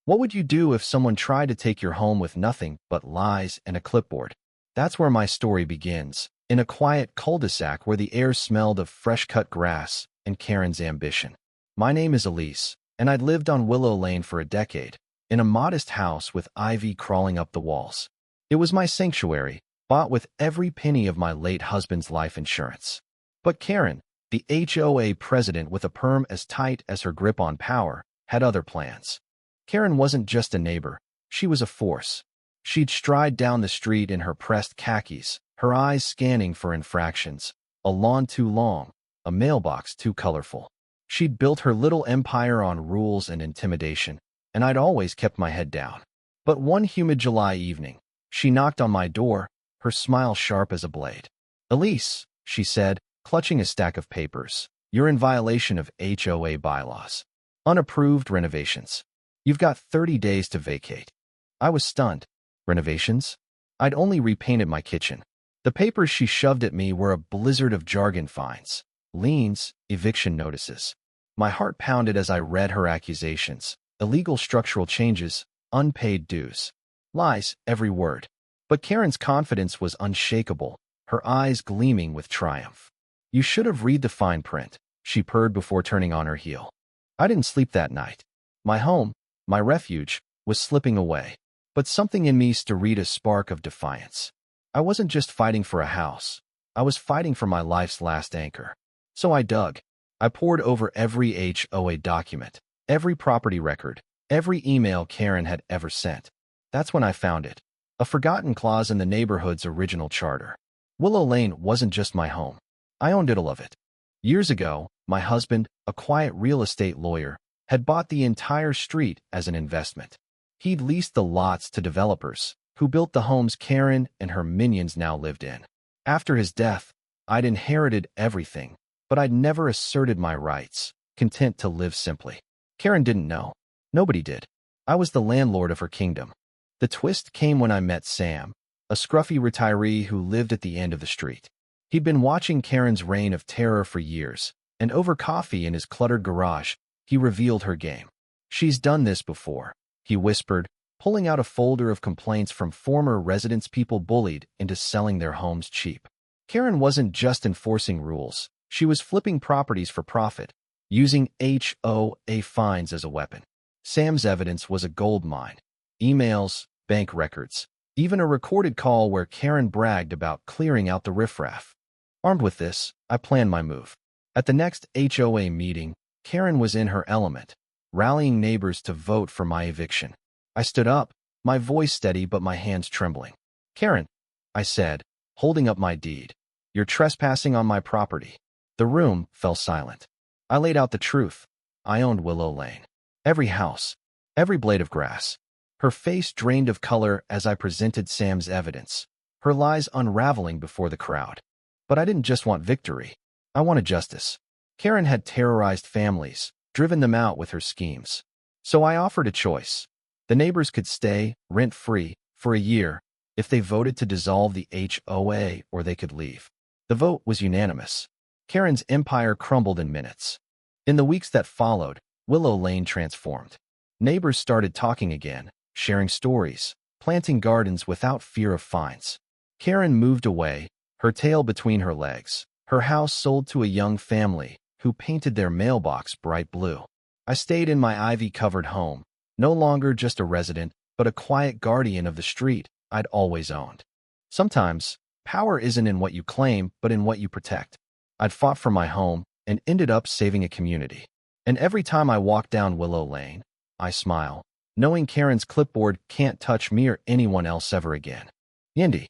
What would you do if someone tried to take your home with nothing but lies and a clipboard? That's where my story begins, in a quiet cul-de-sac where the air smelled of fresh-cut grass and Karen's ambition. My name is Elise, and I'd lived on Willow Lane for a decade, in a modest house with ivy crawling up the walls. It was my sanctuary, bought with every penny of my late husband's life insurance. But Karen, the HOA president with a perm as tight as her grip on power, had other plans. Karen wasn't just a neighbor, she was a force. She'd stride down the street in her pressed khakis, her eyes scanning for infractions, a lawn too long, a mailbox too colorful. She'd built her little empire on rules and intimidation, and I'd always kept my head down. But one humid July evening, she knocked on my door, her smile sharp as a blade. "Elise," she said, clutching a stack of papers, "you're in violation of HOA bylaws. Unapproved renovations. You've got 30 days to vacate." I was stunned. Renovations? I'd only repainted my kitchen. The papers she shoved at me were a blizzard of jargon: fines, liens, eviction notices. My heart pounded as I read her accusations: illegal structural changes, unpaid dues. Lies, every word. But Karen's confidence was unshakable, her eyes gleaming with triumph. "You should have read the fine print," she purred before turning on her heel. I didn't sleep that night. My home, my refuge, was slipping away. But something in me stirred a spark of defiance. I wasn't just fighting for a house. I was fighting for my life's last anchor. So I dug. I pored over every HOA document, every property record, every email Karen had ever sent. That's when I found it. A forgotten clause in the neighborhood's original charter. Willow Lane wasn't just my home. I owned all of it. Years ago, my husband, a quiet real estate lawyer, had bought the entire street as an investment. He'd leased the lots to developers, who built the homes Karen and her minions now lived in. After his death, I'd inherited everything, but I'd never asserted my rights, content to live simply. Karen didn't know. Nobody did. I was the landlord of her kingdom. The twist came when I met Sam, a scruffy retiree who lived at the end of the street. He'd been watching Karen's reign of terror for years, and over coffee in his cluttered garage, he revealed her game. "She's done this before," he whispered, pulling out a folder of complaints from former residents people bullied into selling their homes cheap. Karen wasn't just enforcing rules. She was flipping properties for profit, using HOA fines as a weapon. Sam's evidence was a gold mine. Emails, bank records, even a recorded call where Karen bragged about clearing out the riffraff. Armed with this, I planned my move. At the next HOA meeting, Karen was in her element, rallying neighbors to vote for my eviction. I stood up, my voice steady but my hands trembling. "Karen," I said, holding up my deed, "you're trespassing on my property." The room fell silent. I laid out the truth. I owned Willow Lane. Every house, every blade of grass. Her face drained of color as I presented Sam's evidence, her lies unraveling before the crowd. But I didn't just want victory. I wanted justice. Karen had terrorized families, driven them out with her schemes. So I offered a choice. The neighbors could stay, rent-free, for a year, if they voted to dissolve the HOA, or they could leave. The vote was unanimous. Karen's empire crumbled in minutes. In the weeks that followed, Willow Lane transformed. Neighbors started talking again, sharing stories, planting gardens without fear of fines. Karen moved away, her tail between her legs. Her house sold to a young family who painted their mailbox bright blue. I stayed in my ivy-covered home, no longer just a resident, but a quiet guardian of the street I'd always owned. Sometimes, power isn't in what you claim, but in what you protect. I'd fought for my home and ended up saving a community. And every time I walk down Willow Lane, I smile, knowing Karen's clipboard can't touch me or anyone else ever again. Yendi.